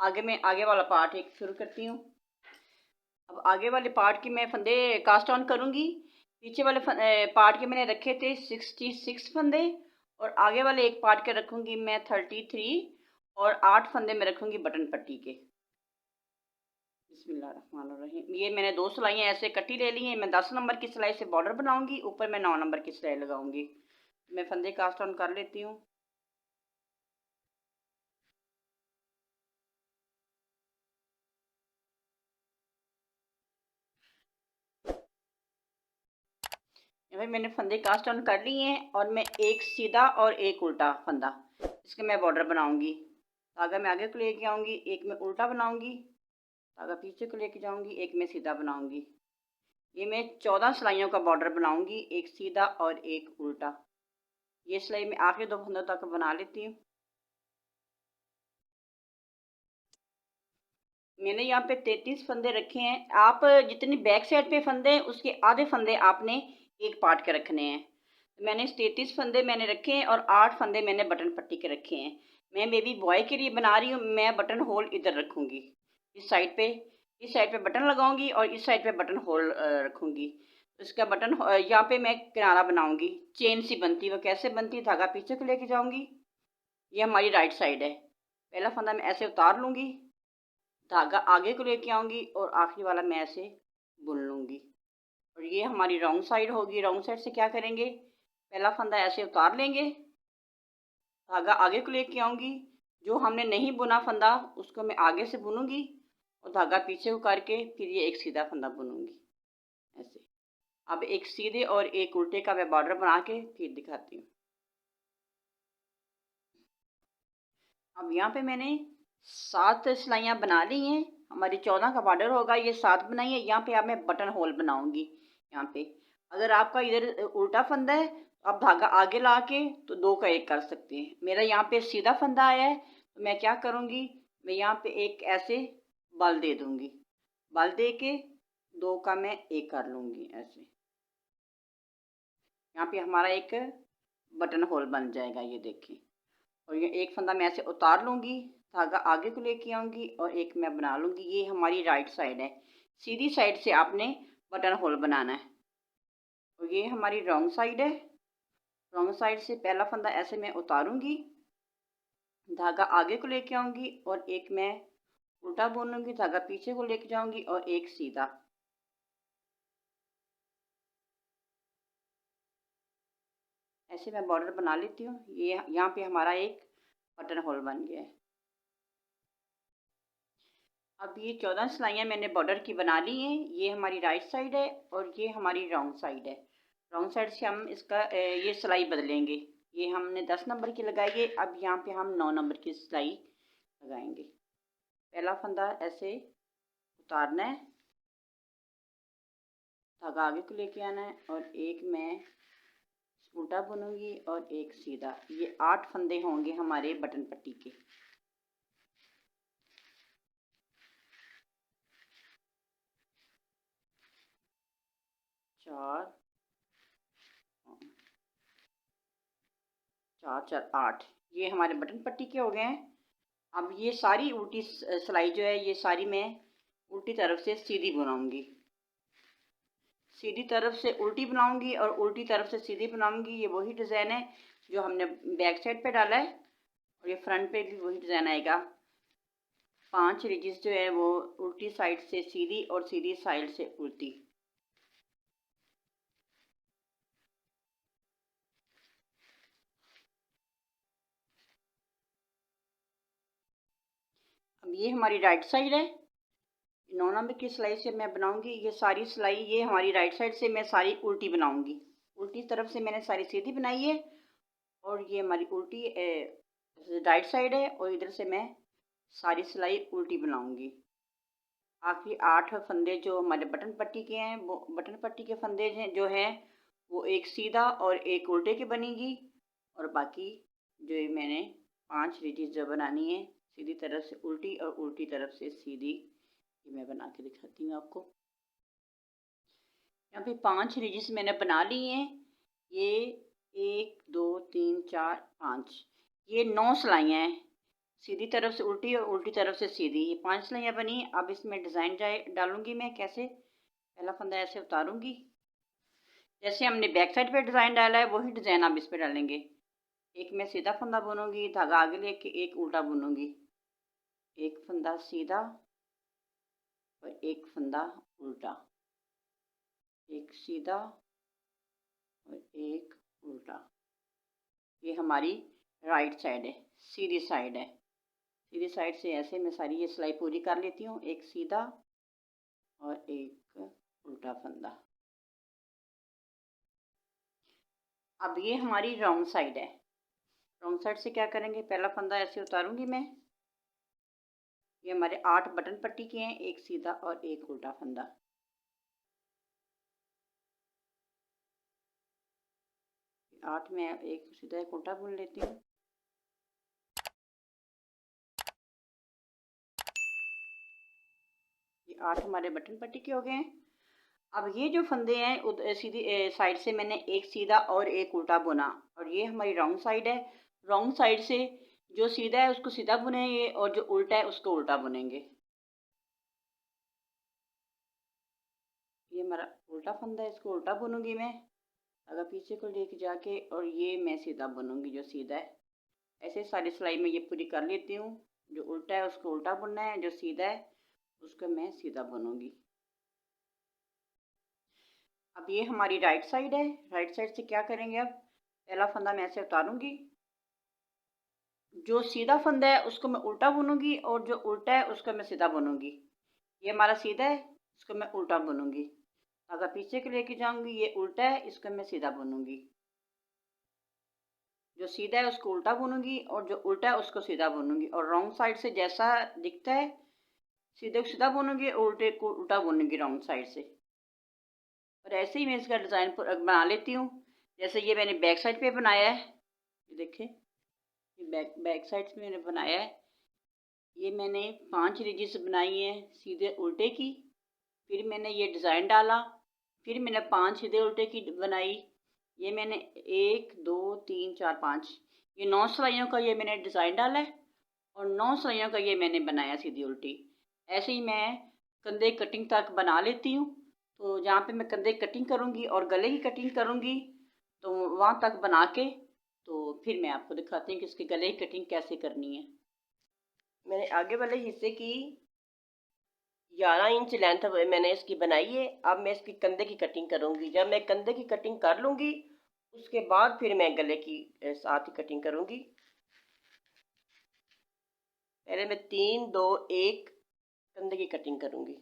आगे वाला पार्ट एक शुरू करती हूँ। अब आगे वाले पार्ट की मैं फंदे कास्ट ऑन करूँगी। पीछे वाले पार्ट के मैंने रखे थे 66 फंदे, और आगे वाले एक पार्ट के रखूँगी मैं 33, और 8 फंदे में रखूँगी बटन पट्टी के। बिस्मिल्लाहिर्रहमानिर्रहीम। ये मैंने 2 सिलाइयाँ ऐसे कटी ले ली हैं। मैं 10 नंबर की सिलाई से बॉर्डर बनाऊँगी, ऊपर मैं 9 नंबर की सिलाई लगाऊँगी। मैं फंदे कास्ट ऑन कर लेती हूँ। भाई मैंने फंदे कास्ट ऑन कर लिए हैं, और मैं एक सीधा और एक उल्टा फंदा, इसके मैं बॉर्डर बनाऊंगी। धागा मैं आगे को लेके आऊंगी, एक मैं उल्टा बनाऊंगी, धागा पीछे को लेके जाऊंगी, एक मैं सीधा बनाऊंगी। ये मैं 14 सिलाइयों का बॉर्डर बनाऊंगी, एक सीधा और एक उल्टा। ये सिलाई मैं आखिरी 2 फंदों तक बना लेती हूँ। मैंने यहाँ पे 33 फंदे रखे हैं। आप जितनी बैक साइड पे फंदे हैं उसके आधे फंदे आपने एक पार्ट के रखने हैं। मैंने 33 फंदे मैंने रखे हैं, और 8 फंदे मैंने बटन पट्टी के रखे हैं। मैं बेबी बॉय के लिए बना रही हूँ। मैं बटन होल इधर रखूँगी, इस साइड पे। इस साइड पे बटन लगाऊंगी और इस साइड पे बटन होल रखूँगी। इसका बटन यहाँ पे मैं किनारा बनाऊँगी। चेन सी बनती, वो कैसे बनती, धागा पीछे को लेके जाऊँगी। ये हमारी राइट साइड है। पहला फंदा मैं ऐसे उतार लूँगी, धागा आगे को लेके आऊँगी, और आखिरी वाला मैं ऐसे बुन लूँगी। और ये हमारी रॉन्ग साइड होगी। रॉन्ग साइड से क्या करेंगे, पहला फंदा ऐसे उतार लेंगे, धागा आगे को लेके आऊँगी, जो हमने नहीं बुना फंदा उसको मैं आगे से बुनूंगी, और धागा पीछे को करके फिर ये एक सीधा फंदा बुनूंगी ऐसे। अब एक सीधे और एक उल्टे का मैं बॉर्डर बना के फिर दिखाती हूँ। अब यहाँ पे मैंने 7 सिलाइयाँ बना ली हैं। हमारी 14 का बॉर्डर होगा, ये 7 बनाई है। यहाँ पे अब मैं बटन होल बनाऊंगी। यहाँ पे अगर आपका इधर उल्टा फंदा है तो आप धागा आगे ला के तो 2 का 1 कर सकते हैं। मेरा यहाँ पे सीधा फंदा आया है, तो मैं क्या करूँगी, मैं यहाँ पे एक ऐसे बल दे दूँगी। बल दे के 2 का मैं 1 कर लूँगी ऐसे। यहाँ पे हमारा एक बटन होल बन जाएगा, ये देखिए। और ये एक फंदा मैं ऐसे उतार लूँगी, धागा आगे को लेके आऊँगी, और एक मैं बना लूँगी। ये हमारी राइट साइड है। सीधी साइड से आपने बटन होल बनाना है। और ये हमारी रॉन्ग साइड है। रॉन्ग साइड से पहला फंदा ऐसे मैं उतारूँगी, धागा आगे को लेके आऊँगी, और एक मैं उल्टा बुनूँगी, धागा पीछे को लेके जाऊँगी, और एक सीधा। ऐसे मैं बॉर्डर बना लेती हूँ। ये यहाँ पे हमारा एक बटन होल बन गया है। अब ये 14 सिलाइयाँ मैंने बॉर्डर की बना ली हैं। ये हमारी राइट साइड है, और ये हमारी रॉन्ग साइड है। रॉन्ग साइड से हम इसका ये सिलाई बदलेंगे। ये हमने 10 नंबर की लगाई है, अब यहाँ पे हम 9 नंबर की सिलाई लगाएंगे। पहला फंदा ऐसे उतारना है, धागा आगे को लेके आना है, और एक मैं उल्टा बुनूंगी और एक सीधा। ये 8 फंदे होंगे हमारे बटन पट्टी के। 4 4 4 8, ये हमारे बटन पट्टी के हो गए हैं। अब ये सारी उल्टी सिलाई जो है, ये सारी मैं उल्टी तरफ से सीधी बनाऊंगी। सीधी तरफ से उल्टी बनाऊंगी और उल्टी तरफ से सीधी बनाऊंगी। ये वही डिज़ाइन है जो हमने बैक साइड पे डाला है, और ये फ्रंट पे भी वही डिज़ाइन आएगा। 5 रिजिस जो है वो उल्टी साइड से सीधी और सीधी साइड से उल्टी। अब ये हमारी राइट साइड है। 9 नंबर की सिलाई से मैं बनाऊंगी ये सारी सिलाई। ये हमारी राइट साइड से मैं सारी उल्टी बनाऊंगी। उल्टी तरफ से मैंने सारी सीधी बनाई है, और ये हमारी उल्टी राइट साइड है, और इधर से मैं सारी सिलाई उल्टी बनाऊंगी। आखिरी 8 फंदे जो हमारे बटन पट्टी के हैं, वो बटन पट्टी के फंदे जो हैं वो एक सीधा और एक उल्टे की बनेगी, और बाकी जो ये मैंने 5 रिजिस जो बनानी है, सीधी तरफ से उल्टी और उल्टी तरफ से सीधी, ये मैं बना के दिखाती हूँ आपको। यहाँ पे 5 रिजिस मैंने बना ली हैं। ये 1 2 3 4 5, ये 9 सिलाइयाँ हैं। सीधी तरफ से उल्टी और उल्टी तरफ से सीधी, ये 5 सिलाइयाँ बनी। अब इसमें डिज़ाइन जाए डालूंगी मैं कैसे। पहला फंदा ऐसे उतारूंगी, जैसे हमने बैक साइड पे डिज़ाइन डाला है वही डिज़ाइन आप इस पे डालेंगे। एक मैं सीधा फंदा बुनूंगी, धागा आगे लेके एक उल्टा बुनूंगी, एक फंदा सीधा और एक फंदा उल्टा, एक सीधा और एक उल्टा। ये हमारी राइट साइड है, सीधी साइड है। सीधी साइड से ऐसे मैं सारी ये सिलाई पूरी कर लेती हूँ, एक सीधा और एक उल्टा फंदा। अब ये हमारी रॉन्ग साइड है। रॉन्ग साइड से क्या करेंगे, पहला फंदा ऐसे उतारूंगी मैं। ये हमारे 8 बटन पट्टी के हैं, एक सीधा और एक उल्टा फंदा। 8 में एक सीधा एक उल्टा बुन लेती हूँ। ये 8 हमारे बटन पट्टी के हो गए हैं। अब ये जो फंदे हैं सीधी साइड से मैंने एक सीधा और एक उल्टा बुना, और ये हमारी रॉन्ग साइड है। रॉन्ग साइड से जो सीधा है उसको सीधा बुनेंगे और जो उल्टा है उसको उल्टा बुनेंगे। ये हमारा उल्टा फंदा है, इसको उल्टा बुनूंगी मैं, अगर पीछे को लेके जाके, और ये मैं सीधा बुनूंगी जो सीधा है। ऐसे सारी सिलाई में ये पूरी कर लेती हूँ। जो उल्टा है उसको उल्टा बुनना है, जो सीधा है उसको मैं सीधा बुनूंगी। अब ये हमारी राइट साइड है। राइट साइड से क्या करेंगे, अब पहला फंदा मैं ऐसे उतारूंगी, जो सीधा फंदा है उसको मैं उल्टा बुनूंगी और जो उल्टा है उसको मैं सीधा बुनूंगी। ये हमारा सीधा है, इसको मैं उल्टा बुनूंगी, अगर पीछे के लेके जाऊंगी ये उल्टा है, इसको मैं सीधा बुनूंगी। जो सीधा है उसको उल्टा बुनूंगी और जो उल्टा है उसको सीधा बुनूंगी, और रॉन्ग साइड से जैसा दिखता है सीधे को सीधा बुनूंगी और उल्टे को उल्टा बुनूंगी रॉन्ग साइड से। और ऐसे ही मैं इसका डिज़ाइन बना लेती हूँ। जैसे ये मैंने बैक साइड पे बनाया है, ये देखें, ये बैक साइड से मैंने बनाया है। ये मैंने 5 रिजिस बनाई हैं सीधे उल्टे की, फिर मैंने ये डिज़ाइन डाला, फिर मैंने 5 सीधे उल्टे की बनाई। ये मैंने 1 2 3 4 5, ये 9 सिलाइयों का ये मैंने डिज़ाइन डाला है, और 9 सिलाइयों का ये मैंने बनाया सीधी उल्टी। ऐसे ही मैं कंधे कटिंग तक बना लेती हूँ। तो जहाँ पे मैं कंधे कटिंग करूँगी और गले की कटिंग करूँगी, तो वहाँ तक बना के तो फिर मैं आपको दिखाती हूँ कि इसकी गले की कटिंग कैसे करनी है। मैंने आगे वाले हिस्से की 11 इंच लेंथ मैंने इसकी बनाई है। अब मैं इसकी कंधे की कटिंग करूँगी। जब मैं कंधे की कटिंग कर लूँगी उसके बाद फिर मैं गले की साथ ही कटिंग करूँगी। पहले मैं 3 2 1 कंधे की कटिंग करूँगी।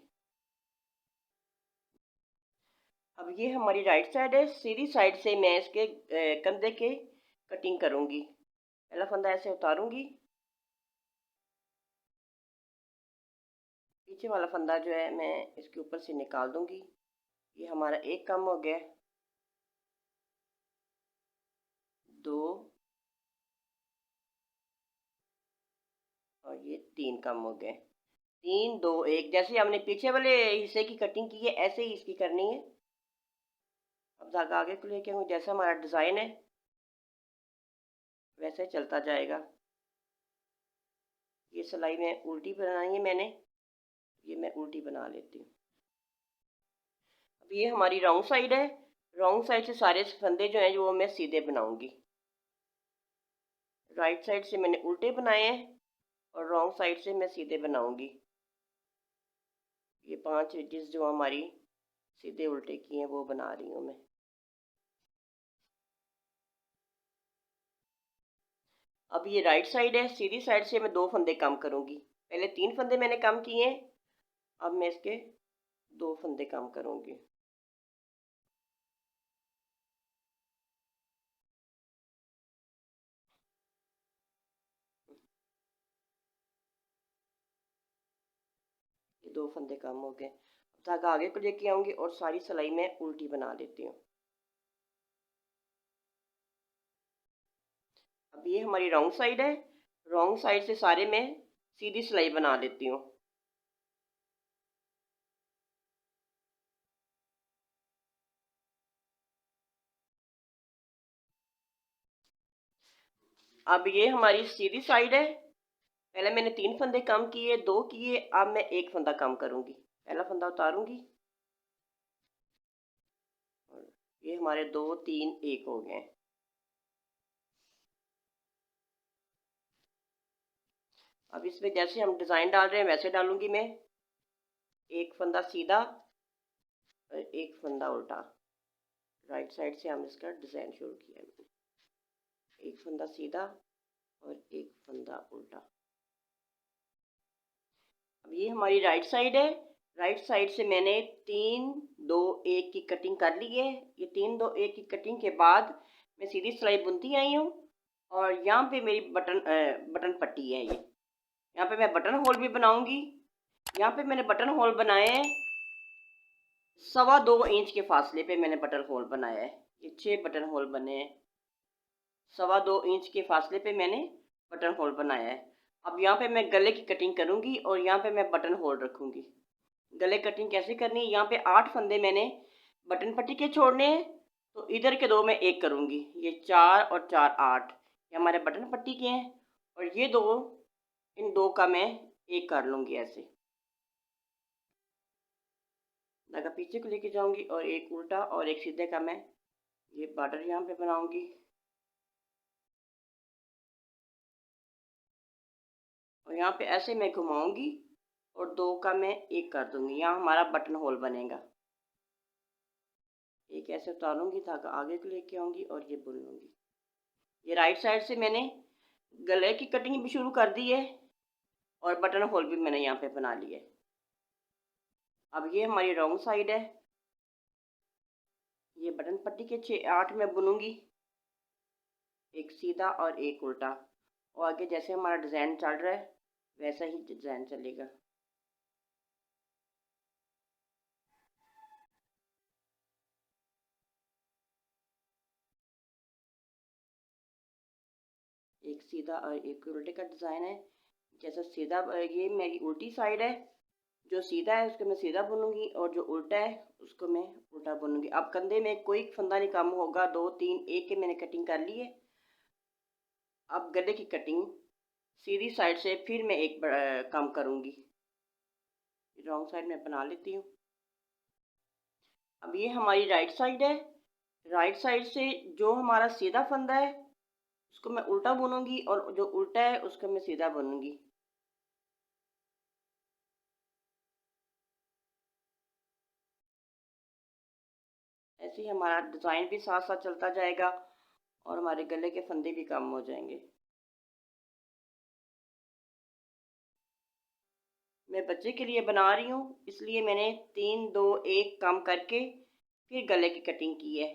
अब ये हमारी राइट साइड है, सीधी साइड से मैं इसके कंधे के कटिंग करूँगी। पहला फंदा ऐसे उतारूँगी, पीछे वाला फंदा जो है मैं इसके ऊपर से निकाल दूँगी। ये हमारा एक कम हो गया, 2 और ये 3 कम हो गए। 3 2 1, जैसे हमने पीछे वाले हिस्से की कटिंग की है ऐसे ही इसकी करनी है। अब धागा आगे को लेके आऊँगी, जैसा हमारा डिज़ाइन है वैसे चलता जाएगा। ये सिलाई में उल्टी बनानी है मैंने, ये मैं उल्टी बना लेती हूँ। अब ये हमारी रॉन्ग साइड है। रॉन्ग साइड से सारे फंदे जो हैं वो मैं सीधे बनाऊंगी। राइट साइड से मैंने उल्टे बनाए हैं और रॉन्ग साइड से मैं सीधे बनाऊंगी। ये 5 रिजिस जो हमारी सीधे उल्टे की हैं वो बना रही हूँ मैं। अब ये राइट साइड है, सीधी साइड से मैं 2 फंदे कम करूँगी। पहले 3 फंदे मैंने कम किए हैं, अब मैं इसके 2 फंदे कम करूँगी। ये 2 फंदे कम हो गए। धागा आगे को लेके आऊँगी और सारी सिलाई में उल्टी बना लेती हूँ। अब ये हमारी रॉन्ग साइड है। रॉन्ग साइड से सारे में सीधी सिलाई बना लेती हूँ। अब ये हमारी सीधी साइड है। पहले मैंने 3 फंदे कम किए, 2 किए, अब मैं 1 फंदा कम करूँगी। पहला फंदा उतारूँगी और ये हमारे 2 3 1 हो गए हैं। अब इसमें जैसे हम डिज़ाइन डाल रहे हैं वैसे डालूँगी मैं। एक फंदा सीधा और एक फंदा उल्टा। राइट साइड से हम इसका डिज़ाइन शुरू किया मैंने। एक फंदा सीधा और एक फंदा उल्टा। अब ये हमारी राइट साइड है। राइट साइड से मैंने 3 2 1 की कटिंग कर ली है। ये 3 2 1 की कटिंग के बाद मैं सीधी सिलाई बुनती आई हूँ और यहाँ पे मेरी बटन पट्टी है। ये यहाँ पे मैं बटन होल भी बनाऊंगी। यहाँ पे मैंने बटन होल बनाए हैं 2.25 इंच के फासले पे मैंने बटन होल बनाया है। ये 6 बटन होल बने हैं। 2.25 इंच के फासले पे मैंने बटन होल बनाया है। अब यहाँ पे मैं गले की कटिंग करूँगी और यहाँ पे मैं बटन होल रखूँगी। गले कटिंग कैसे करनी है, यहाँ पे 8 फंदे मैंने बटन पट्टी के छोड़ने हैं, तो इधर के 2 मैं 1 करूँगी। ये 4 और 4 8 ये हमारे बटन पट्टी के हैं और ये 2 इन 2 का मैं 1 कर लूँगी। ऐसे धागा पीछे को लेके जाऊँगी और एक उल्टा और एक सीधे का मैं ये बॉर्डर यहाँ पे बनाऊँगी और यहाँ पे ऐसे मैं घुमाऊँगी और 2 का मैं 1 कर दूँगी। यहाँ हमारा बटन होल बनेगा। एक ऐसे उतारूँगी, धागा आगे को लेके आऊँगी और ये बुन लूँगी। ये राइट साइड से मैंने गले की कटिंग भी शुरू कर दी है और बटन होल भी मैंने यहाँ पे बना लिया है। अब ये हमारी रॉन्ग साइड है। ये बटन पट्टी के 6 8 में बुनूंगी, एक सीधा और एक उल्टा, और आगे जैसे हमारा डिज़ाइन चल रहा है वैसा ही डिज़ाइन चलेगा। एक सीधा और एक उल्टे का डिज़ाइन है। जैसा सीधा ये मेरी उल्टी साइड है, जो सीधा है उसको मैं सीधा बुनूंगी और जो उल्टा है उसको मैं उल्टा बुनूंगी। अब कंधे में कोई फंदा नहीं कम होगा। 2 3 1 के मैंने कटिंग कर ली है। अब गले की कटिंग सीधी साइड से फिर मैं एक कम करूंगी। रॉन्ग साइड में बना लेती हूँ। अब ये हमारी राइट साइड है। राइट साइड से जो हमारा सीधा फंदा है उसको मैं उल्टा बुनूंगी और जो उल्टा है उसको मैं सीधा बुनूंगी। ऐसे ही हमारा डिज़ाइन भी साथ साथ चलता जाएगा और हमारे गले के फंदे भी कम हो जाएंगे। मैं बच्चे के लिए बना रही हूँ, इसलिए मैंने 3 2 1 कम करके फिर गले की कटिंग की है।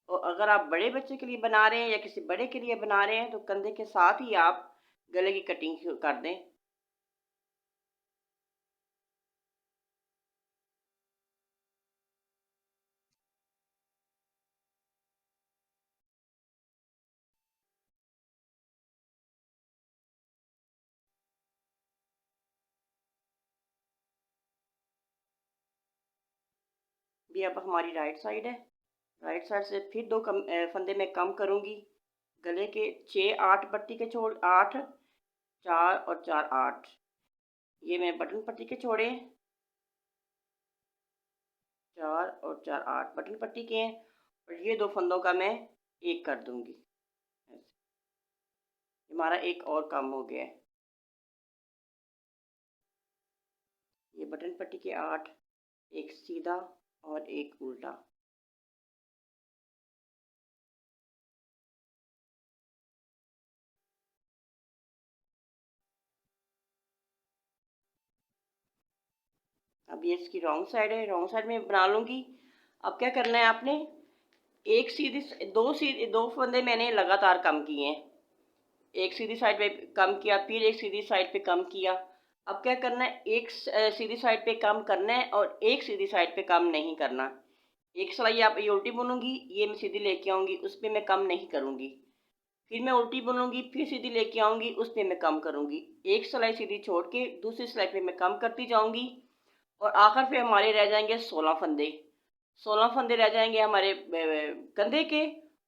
और अगर आप बड़े बच्चे के लिए बना रहे हैं या किसी बड़े के लिए बना रहे हैं तो कंधे के साथ ही आप गले की कटिंग कर दें। ये अब हमारी राइट साइड है। राइट साइड से फिर 2 फंदे में कम करूँगी। गले के 6 8 पट्टी के छोड़ 8 4 और 4 8 ये मैं बटन पट्टी के छोड़े 4 और 4 8 बटन पट्टी के हैं और ये 2 फंदों का मैं 1 कर दूंगी। हमारा एक और कम हो गया है। ये बटन पट्टी के 8 एक सीधा और एक उल्टा। अब ये इसकी रॉन्ग साइड है, रॉन्ग साइड में बना लूँगी। अब क्या करना है आपने, एक सीधी 2 फंदे मैंने लगातार कम किए हैं। एक सीधी साइड पे कम किया, फिर एक सीधी साइड पे कम किया। अब क्या करना है, एक सीधी साइड पे कम करना है और एक सीधी साइड पे कम नहीं करना। एक सिलाई आप ये उल्टी बुनूंगी, ये मैं सीधी लेके आऊँगी, उस पर मैं कम नहीं करूँगी। फिर मैं उल्टी बुनूंगी, फिर सीधी लेके आऊँगी, उस पर मैं कम करूँगी। एक सिलाई सीधी छोड़ के दूसरी सिलाई पे मैं कम करती जाऊँगी और आखिर पे हमारे रह जाएंगे 16 फंदे। 16 फंदे रह जाएंगे हमारे कंधे के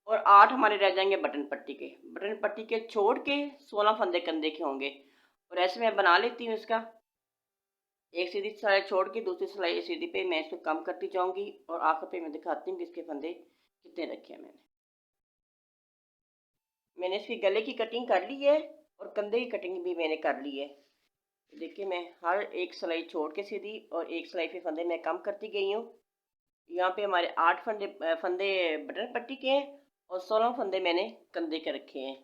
और 8 हमारे रह जाएंगे बटन पट्टी के। बटन पट्टी के छोड़ के 16 फंदे कंधे के होंगे और ऐसे मैं बना लेती हूँ इसका। एक सीधी सिलाई छोड़ के दूसरी सिलाई सीधी पे मैं इसको कम करती जाऊंगी और आखिर पे मैं दिखाती हूँ कि इसके फंदे कितने रखे हैं मैंने इसकी गले की कटिंग कर ली है और कंधे की कटिंग भी मैंने कर ली है। देखिए मैं हर एक सिलाई छोड़ के सीधी और एक सिलाई पे फंदे मैं कम करती गई हूँ। यहाँ पे हमारे 8 फंदे फंदे बटन पट्टी के हैं और 16 फंदे मैंने कंधे के रखे हैं।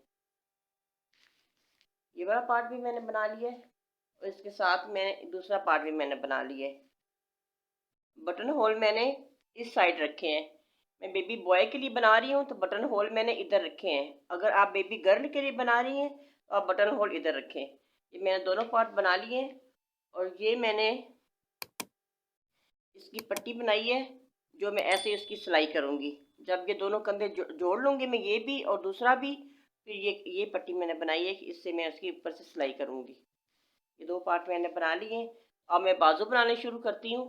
ये वाला पार्ट भी मैंने बना लिया है और इसके साथ मैं दूसरा पार्ट भी मैंने बना लिया है। बटन होल मैंने इस साइड रखे हैं। मैं बेबी बॉय के लिए बना रही हूँ तो बटन होल मैंने इधर रखे हैं। अगर आप बेबी गर्ल के लिए बना रही हैं तो आप बटन होल इधर रखें। ये मैंने दोनों पार्ट बना लिए हैं और ये मैंने इसकी पट्टी बनाई है जो मैं ऐसे इसकी सिलाई करूँगी। जब ये दोनों कंधे जोड़ लूँगी मैं, ये भी और दूसरा भी, फिर ये पट्टी मैंने बनाई है कि इससे मैं उसके ऊपर से सिलाई करूँगी। ये दो पार्ट मैंने बना लिए हैं। अब मैं बाजू बनाने शुरू करती हूँ।